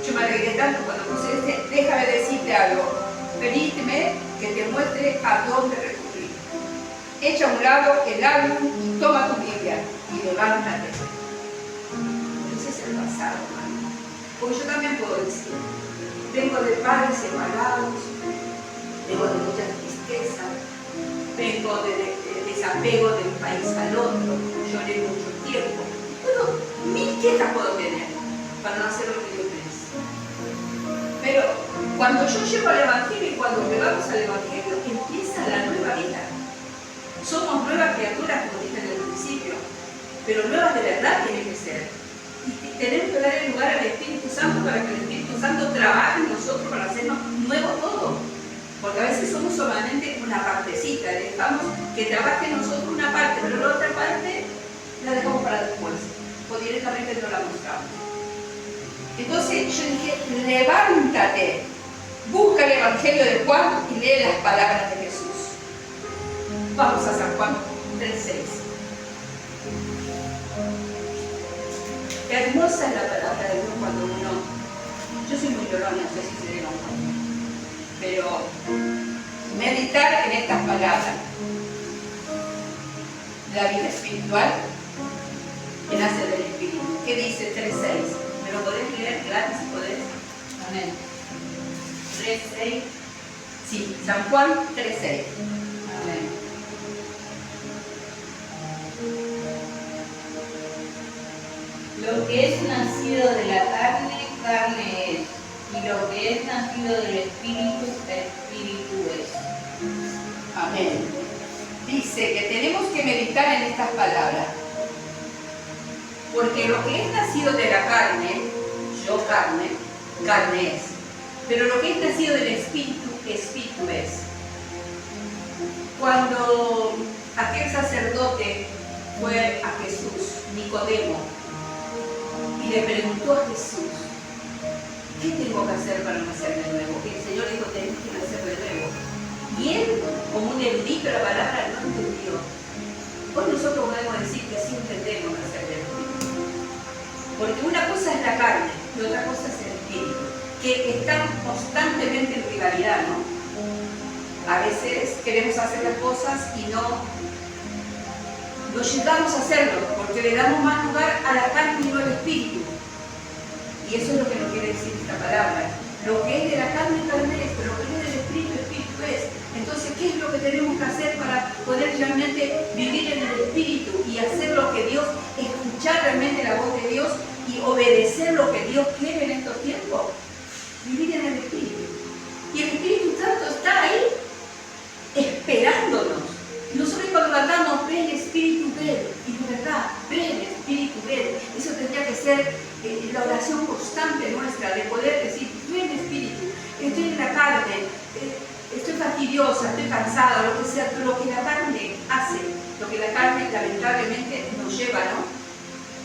yo me alegré tanto cuando puse este, déjame decirte algo, permíteme que te muestre a dónde recurrir. Echa a un lado el álbum y toma tu Biblia y levántate. Ese es el pasado, hermano. Porque yo también puedo decir, vengo de padres separados, vengo de mucha tristeza, vengo de desapego de un país al otro, lloré mucho tiempo. Bueno, mil quejas puedo tener para no hacer lo que Dios me dice. Pero cuando yo llego al Evangelio y cuando llegamos al Evangelio, empieza la nueva vida. Somos nuevas criaturas, como dije en el principio, pero nuevas de verdad tienen que ser. Y tenemos que dar el lugar al Espíritu Santo para que el Espíritu Santo trabaje en nosotros para hacernos nuevo todo. Porque a veces somos solamente una partecita, dejamos que trabaje en nosotros una parte, pero la otra parte la dejamos para después, o directamente no la mostramos. Entonces yo dije, levántate, busca el Evangelio de Juan y lee las palabras de Jesús. Vamos a San Juan 3:6. Qué hermosa es la palabra de Dios cuando uno... Yo soy muy llorona, no sé si se dieron cuenta, pero meditar en estas palabras, la vida espiritual que nace del Espíritu. ¿Qué dice 3:6? ¿Me lo podés leer gratis si podés? Amén. 3:6. Sí, San Juan 3:6. Amén. Lo que es nacido de la carne, carne es, y lo que es nacido del Espíritu, Espíritu es. Amén. Dice que tenemos que meditar en estas palabras, porque lo que es nacido de la carne, yo carne, carne es, pero lo que es nacido del Espíritu, Espíritu es. Cuando aquel sacerdote fue a Jesús, Nicodemo, y le preguntó a Jesús, ¿qué tengo que hacer para nacer de nuevo? Y el Señor dijo, tenés que nacer de nuevo. Y él como un erudito la palabra, no entendió. Hoy nosotros podemos decir que sí entendemos hacer el espíritu. Porque una cosa es la carne y otra cosa es el espíritu, que están constantemente en rivalidad, ¿no? A veces queremos hacer las cosas y no llegamos a hacerlo, porque le damos más lugar a la carne y no al espíritu. Y eso es lo que nos quiere decir esta palabra. Lo que es de la carne, carne es, pero lo que es del espíritu, espíritu es. Entonces, ¿qué es lo que tenemos que hacer para poder realmente vivir en el espíritu y hacer lo que Dios, escuchar realmente la voz de Dios y obedecer lo que Dios quiere en estos tiempos? Vivir en el espíritu. Y el Espíritu Santo está ahí, esperándonos. Nosotros cuando cantamos, ven Espíritu, ven, y de verdad, ven Espíritu, ven. Eso tendría que ser la oración constante nuestra, de poder decir, ven Espíritu, estoy en la carne, estoy fastidiosa, estoy cansada, lo que sea, lo que la carne hace, lo que la carne lamentablemente nos lleva, ¿no?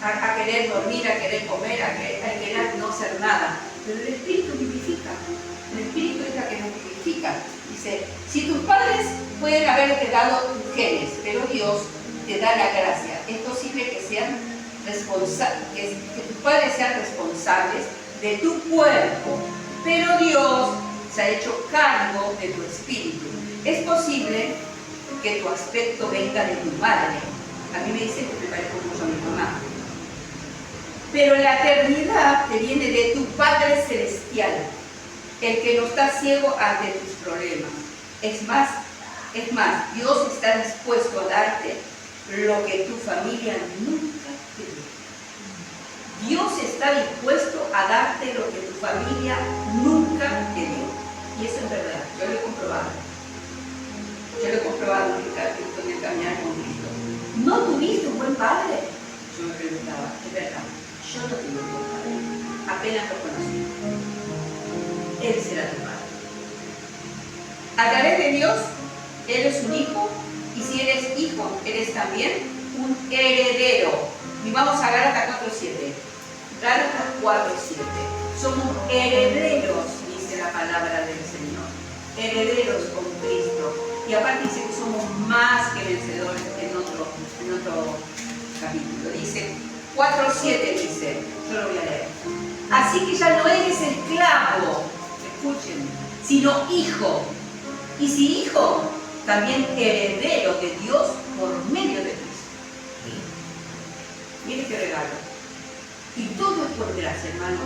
A querer dormir, a querer comer, a querer no hacer nada. Pero el Espíritu vivifica, el Espíritu es la que nos vivifica. Dice, si tus padres pueden haberte dado genes, pero Dios te da la gracia, es posible que sean que tus padres sean responsables de tu cuerpo, pero Dios se ha hecho cargo de tu espíritu. Es posible que tu aspecto venga de tu madre. A mí me dicen que me parezco mucho a mi mamá. Pero la eternidad te viene de tu Padre Celestial, el que no está ciego ante tus problemas. Es más, Dios está dispuesto a darte lo que tu familia nunca te dio. Dios está dispuesto a darte lo que tu familia nunca te dio. Y eso es verdad, yo lo he comprobado. Yo lo he comprobado en el caminar con Cristo. ¿No tuviste un buen padre? Yo me preguntaba, es verdad, yo no tuve un buen padre. Apenas lo conocí. Él será tu padre. A través de Dios, eres un hijo, y si eres hijo, eres también un heredero. Y vamos a Gálatas 4:7. Gálatas 4:7. Somos herederos, dice la palabra del Señor. Herederos con Cristo. Y aparte dice que somos más que vencedores en otro capítulo. Dice 4:7 dice, yo lo voy a leer. Así que ya no eres esclavo, escuchen, sino hijo. Y si hijo, también heredero de Dios por medio de Cristo. Miren qué regalo. Y todo es por gracia, hermano.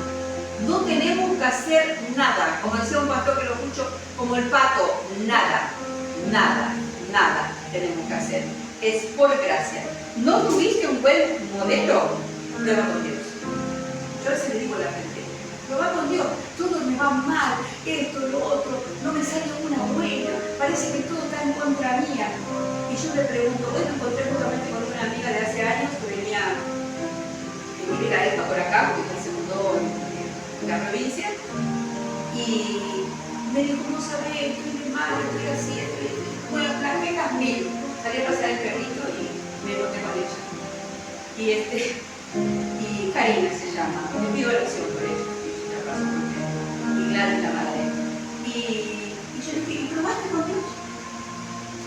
No tenemos que hacer nada. Como decía un pastor que lo escucho, como el pato, nada tenemos que hacer. Es por gracia. ¿No tuviste un buen modelo? Prueba con Dios. Yo a veces le digo a la gente, prueba con Dios, todo me va mal, esto, lo otro, no me sale una buena, parece que todo está en contra mía. Y yo le pregunto, hoy me encontré justamente con una amiga de hace años que venía, que vive la ESPA por acá, porque se mudó en la provincia, y me dijo, no sabés, estoy muy mal, estoy así, bueno, las quejas mil. Salí a pasear el perrito y me encontré con ella. Y Karina se llama, me pido oración por ella, y Gladys la madre. Y yo le dije, ¿y probaste con Dios?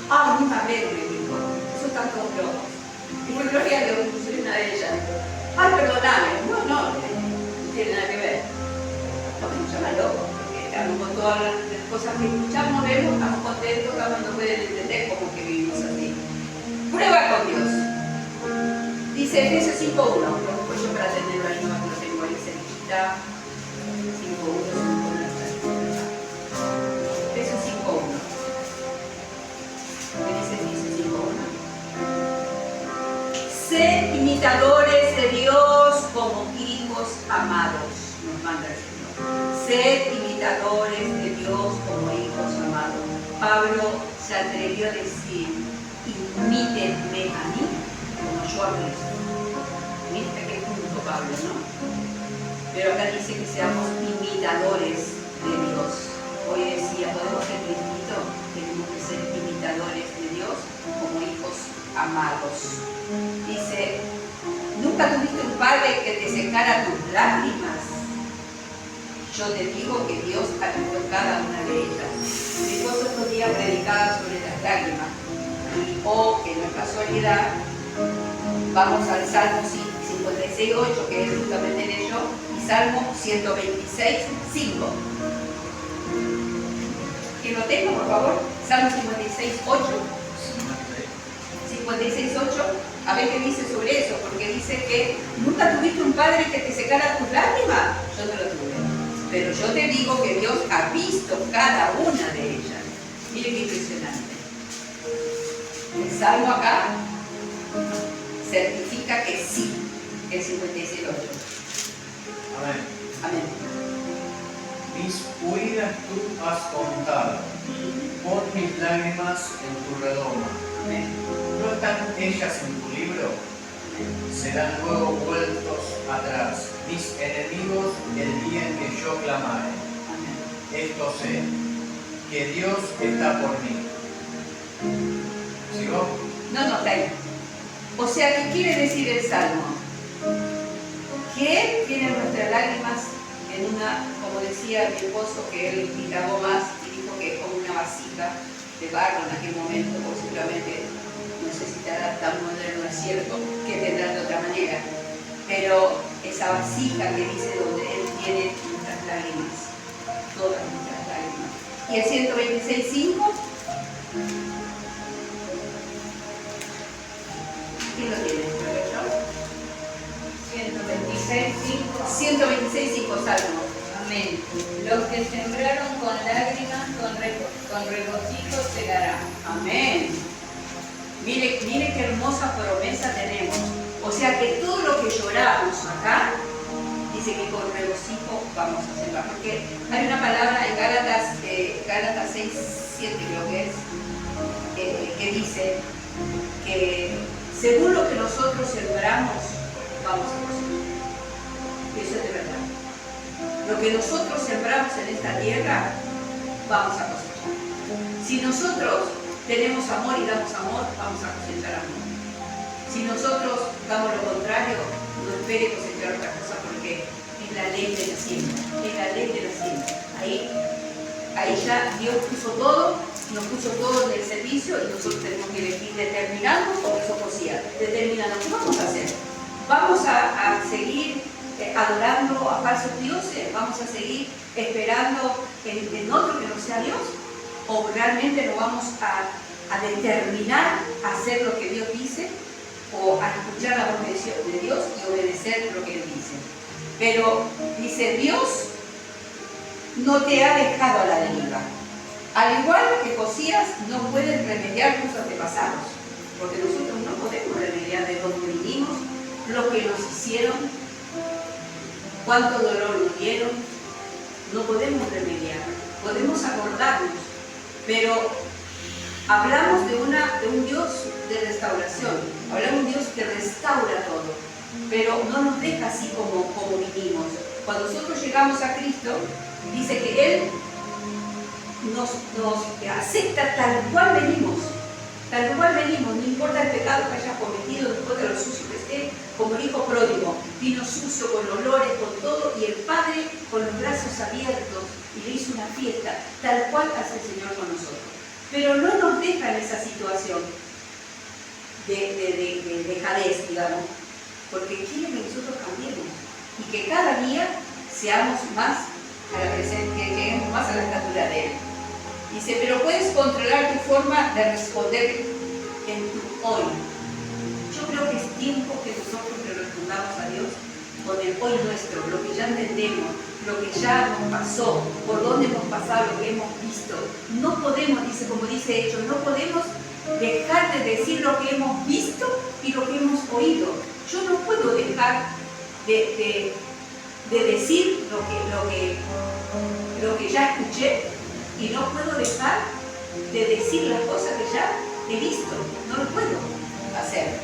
Ah, ni madre, me dijo, eso están todos locos. Y fue gloria a Dios, soy una de ellas. Ay, perdóname, no tiene nada que ver. Porque nos llaman locos, porque estamos con todas las cosas que escuchamos, vemos, estamos contentos, estamos no pueden entender cómo que vivimos así. Prueba con Dios. Dice Efesios 5:1, lo busco yo para tenerlo ahí, no lo tengo ahí cerquita. 5:1, Efesios 5:1. ¿Qué dice Efesios 5:1? Sed imitadores de Dios como hijos amados, nos manda el Señor. Sed imitadores de Dios como hijos amados. Pablo se atrevió a decir, imítenme a mí como yo a Cristo. Miren qué punto Pablo, ¿no? Pero acá dice que seamos imitadores de Dios. Hoy decía, podemos ser Cristo, tenemos que ser imitadores de Dios como hijos amados. Dice, ¿nunca tuviste un padre que te secara tus lágrimas? Yo te digo que Dios ayudó en cada una de ellas. Mi esposo estos días predicaba sobre las o que no es casualidad, vamos al Salmo 56.8, que es justamente en ello, y Salmo 126.5. Que lo tengo, por favor. Salmo 56.8. 56.8. A ver qué dice sobre eso, porque dice que nunca tuviste un padre que te secara tus lágrimas. Yo no lo tuve. Pero yo te digo que Dios ha visto cada una de ellas. Miren qué impresionante. El Salmo acá certifica que sí, el 56.8. Amén. Amén. Mis huidas tú has contado, pon mis lágrimas en tu redoma. Amén. ¿No están ellas en tu libro? Serán luego vueltos atrás, mis enemigos el día en que yo clamare. Amén. Esto sé, que Dios está por mí. ¿Sigo? No, está ahí. O sea, ¿qué quiere decir el Salmo? Que Él tiene nuestras lágrimas en una, como decía mi esposo, que él indagó más y dijo que es como una vasija de barro en aquel momento, o seguramente no sé si estará tan moderno, es cierto, que tendrá de otra manera. Pero esa vasija que dice donde Él tiene nuestras lágrimas, todas nuestras lágrimas. Y el 126.5, ¿quién lo tiene? ¿Lo veo yo? 126.5. 126.5 Salmo. Amén. Los que sembraron con lágrimas, con regocijo segarán. Amén. Mire qué hermosa promesa tenemos. O sea que todo lo que lloramos acá, dice que con regocijo vamos a sembrar. Porque hay una palabra en Gálatas 6:7 creo que es, que dice que según lo que nosotros sembramos, vamos a cosechar. Y eso es de verdad. Lo que nosotros sembramos en esta tierra, vamos a cosechar. Si nosotros tenemos amor y damos amor, vamos a cosechar amor. Si nosotros damos lo contrario, no espere cosechar otra cosa, porque es la ley de la siembra. Es la ley de la siembra. Ahí ya Dios puso todo, nos puso todo en el servicio y nosotros tenemos que elegir determinarnos, porque eso cosía, determinando qué vamos a hacer. Vamos a seguir adorando a falsos dioses, vamos a seguir esperando en otro que no sea Dios, o realmente nos vamos a determinar a hacer lo que Dios dice, o a escuchar la voz de Dios y obedecer lo que Él dice. Pero dice, Dios no te ha dejado a la deriva. Al igual que Josías, no puedes remediar tus antepasados, porque nosotros no podemos remediar de dónde vinimos, lo que nos hicieron, cuánto dolor nos dieron, no podemos remediar, podemos acordarnos, pero hablamos de un Dios de restauración, hablamos de un Dios que restaura todo, pero no nos deja así como vinimos. Cuando nosotros llegamos a Cristo, dice que Él nos acepta tal cual venimos, no importa el pecado que hayas cometido, no importa lo sucio que esté, como el hijo pródigo, vino sucio con olores, con todo, y el Padre con los brazos abiertos y le hizo una fiesta, tal cual hace el Señor con nosotros. Pero no nos deja en esa situación de dejadez, digamos, porque quiere que nosotros cambiemos y que cada día seamos más a la presencia, que lleguemos más a la estatura de Él. Dice, pero puedes controlar tu forma de responder en tu hoy. Yo creo que es tiempo que nosotros le respondamos a Dios con el hoy nuestro, lo que ya entendemos, lo que ya nos pasó, por dónde hemos pasado, lo que hemos visto. No podemos, dice, como dice Hechos, no podemos dejar de decir lo que hemos visto y lo que hemos oído. Yo no puedo dejar de decir lo que ya escuché, y no puedo dejar de decir las cosas que ya he visto. No lo puedo hacer.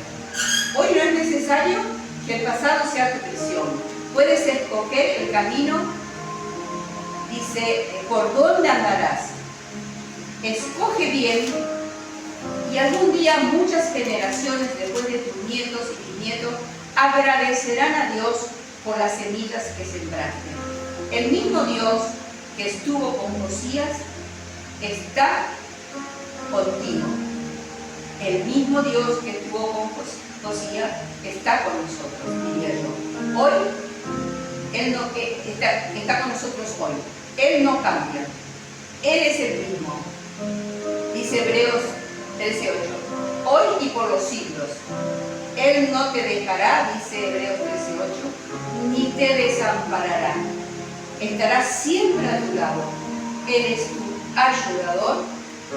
Hoy no es necesario que el pasado sea tu prisión. Puedes escoger el camino, dice, por dónde andarás. Escoge bien, y algún día muchas generaciones después de tus nietos y bisnietos agradecerán a Dios por las semillas que sembraste. El mismo Dios que estuvo con Josías está contigo. El mismo Dios que estuvo con Josías está con nosotros, diría yo. Hoy, Él no, está con nosotros hoy. Él no cambia. Él es el mismo. Dice Hebreos 13:8. Hoy y por los siglos. Él no te dejará, dice Hebreos 13:8, ni te desamparará. Estará siempre a tu lado. Él es tu ayudador,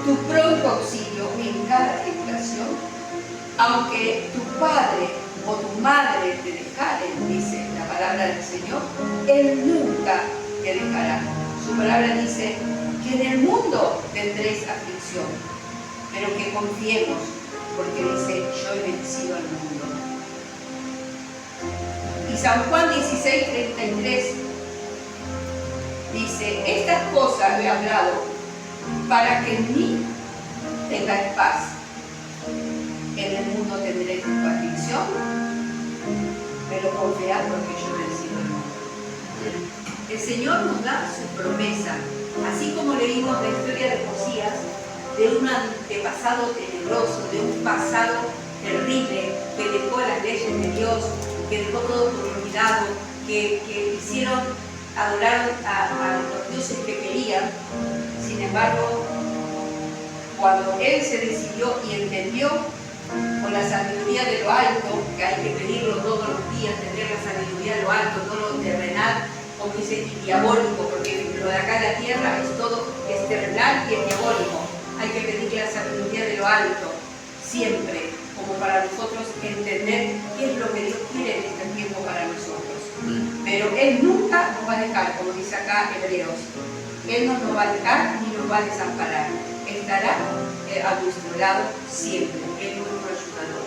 tu pronto auxilio en cada tribulación. Aunque tu padre o tu madre te dejaren, dice la palabra del Señor, Él nunca te dejará. Su palabra dice que en el mundo tendréis aflicción, pero que confiemos, porque dice, yo he vencido al mundo. Y San Juan 16:33 dice, estas cosas le he hablado para que en mí tengáis paz. En el mundo tendréis aflicción, pero confiad porque yo he vencido al mundo. El Señor nos da su promesa, así como leímos la historia de Josías, de un antepasado tenebroso, de un pasado terrible que dejó las leyes de Dios, que dejó todo por olvidado, que hicieron, adoraron a los dioses que querían. Sin embargo, cuando Él se decidió y entendió con la sabiduría de lo alto, que hay que pedirlo todos los días, tener la sabiduría de lo alto, no lo terrenal, como dice, y diabólico, porque lo de acá de la tierra es todo, es terrenal y es diabólico. Hay que pedir la sabiduría de lo alto, siempre, como para nosotros entender qué es lo que Dios quiere en este tiempo para nosotros. Pero Él nunca nos va a dejar, como dice acá Hebreos. Él no nos va a dejar ni nos va a desamparar. Estará a nuestro lado siempre. Él es nuestro ayudador.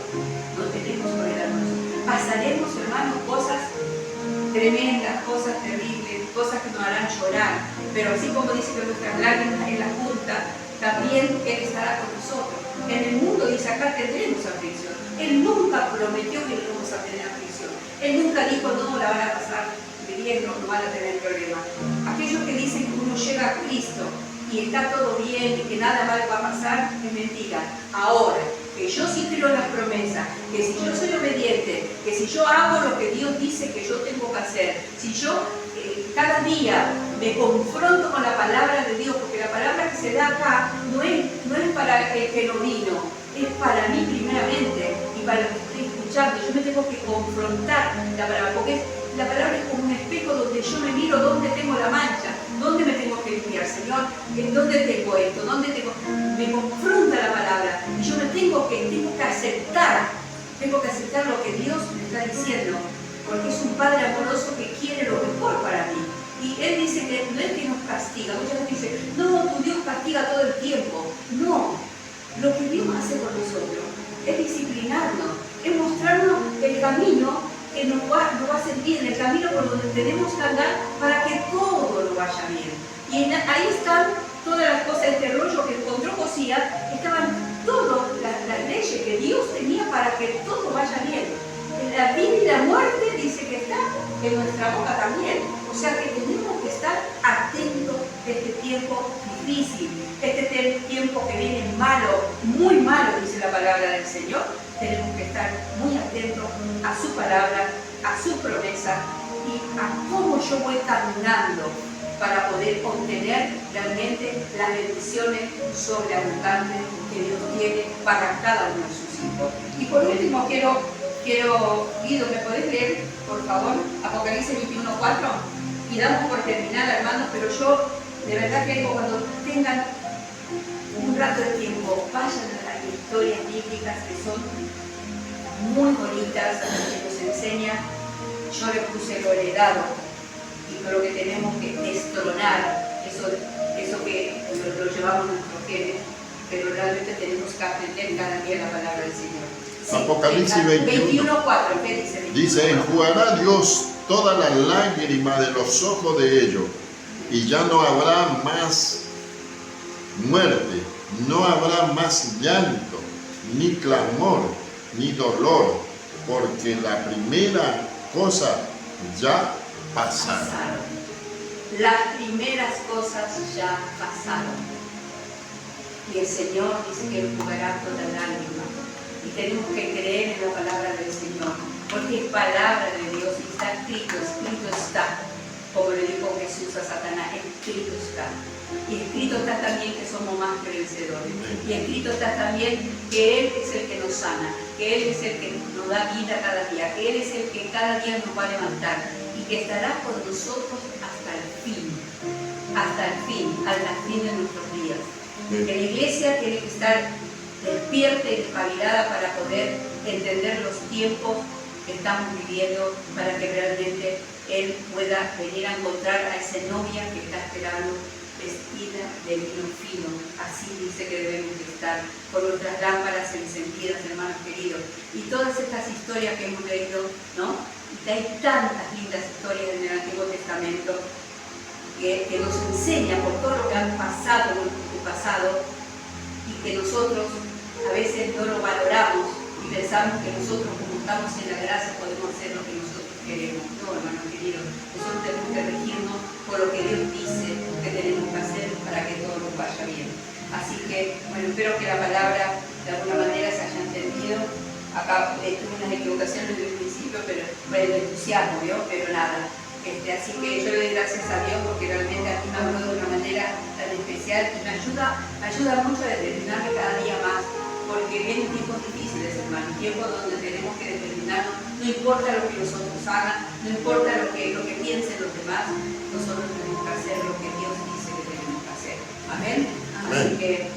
No tenemos que olvidarnos. Pasaremos, hermanos, cosas tremendas, cosas terribles, cosas que nos harán llorar. Pero así como dice que nuestras lágrimas en la junta, también Él estará con nosotros. En el mundo, dice acá, tendremos aflicción. Él nunca prometió que no íbamos a tener aflicción. Él nunca dijo, no, la van a pasar bien, no van a tener problemas. Aquellos que dicen que uno llega a Cristo y está todo bien y que nada mal va a pasar, es mentira. Ahora, que yo sí creo en las promesas, que si yo soy obediente, que si yo hago lo que Dios dice que yo tengo que hacer, si yo cada día me confronto con la palabra de Dios, porque la palabra que se da acá no es para el que no vino, es para mí primeramente y para los que estoy escuchando. Yo me tengo que confrontar la palabra, porque la palabra es como un espejo donde yo me miro dónde tengo la mancha, dónde me tengo que limpiar, Señor, dónde tengo esto, dónde tengo. Me confronta la palabra y yo me tengo que aceptar lo que Dios me está diciendo, porque es un Padre amoroso que quiere lo mejor para mí. Y Él dice que no es que nos castiga. Muchas veces dicen, no, tu Dios castiga todo el tiempo. No, lo que Dios hace con nosotros es disciplinarnos, es mostrarnos el camino que nos va a hacer bien, el camino por donde tenemos que andar para que todo nos vaya bien. Y ahí están todas las cosas, este rollo que encontró Josías, estaban todas las leyes que Dios tenía para que todo vaya bien. La vida y la muerte dice que está en nuestra boca también. O sea que tenemos que estar atentos a este tiempo difícil, este tiempo que viene malo, muy malo, dice la palabra del Señor. Tenemos que estar muy atentos a su palabra, a su promesa y a cómo yo voy caminando para poder obtener realmente las bendiciones sobreabundantes que Dios tiene para cada uno de sus hijos. Y por último quiero, Guido, ¿me podés leer, por favor, Apocalipsis 21:4? Y damos por terminar, hermanos, pero yo, de verdad que cuando tengan un rato de tiempo, vayan a las historias bíblicas que son muy bonitas, que nos enseña. Yo le puse lo heredado y creo que tenemos que destronar eso que lo llevamos en nuestros genes, pero realmente tenemos que aprender cada día la palabra del Señor. Sí, Apocalipsis 21:4, ¿qué dice? 21:4. Dice, enjugará Dios todas las lágrimas de los ojos de ellos, y ya no habrá más muerte, no habrá más llanto, ni clamor, ni dolor, porque la primera cosa ya pasaron. Las primeras cosas ya pasaron. y el Señor dice que enjugará toda lágrima. Y tenemos que creer en la palabra del Señor, porque es palabra de Dios y está escrito está. Como le dijo Jesús a Satanás, escrito está. Y escrito está también que somos más que vencedores. Y escrito está también que Él es el que nos sana, que Él es el que nos da vida cada día, que Él es el que cada día nos va a levantar y que estará con nosotros hasta el fin, hasta el fin de nuestros días. Que la iglesia tiene que estar despierta y despabilada para poder entender los tiempos que estamos viviendo, para que realmente Él pueda venir a encontrar a esa novia que está esperando vestida de lino fino. Así dice que debemos estar, con nuestras lámparas encendidas, hermanos queridos. Y todas estas historias que hemos leído, ¿no? Y hay tantas lindas historias en el Antiguo Testamento que nos enseñan por todo lo que han pasado en nuestro pasado y que nosotros a veces no lo valoramos y pensamos que nosotros, como estamos en la gracia, podemos hacer lo que nosotros queremos. No, hermanos queridos, nosotros tenemos que regirnos por lo que Dios dice que tenemos que hacer para que todo nos vaya bien. Así que, bueno, espero que la palabra de alguna manera se haya entendido. Acá tuve unas equivocaciones desde el principio, pero bueno, el entusiasmo, ¿vio? Pero nada. Así que yo le doy gracias a Dios porque realmente a mí me habló de una manera tan especial y me ayuda mucho a determinarme cada día más, porque vienen tiempos difíciles, hermano, tiempos donde tenemos que determinarnos, no importa lo que los otros hagan, no importa lo que piensen los demás, nosotros tenemos que hacer lo que Dios dice que tenemos que hacer. Amén. Así que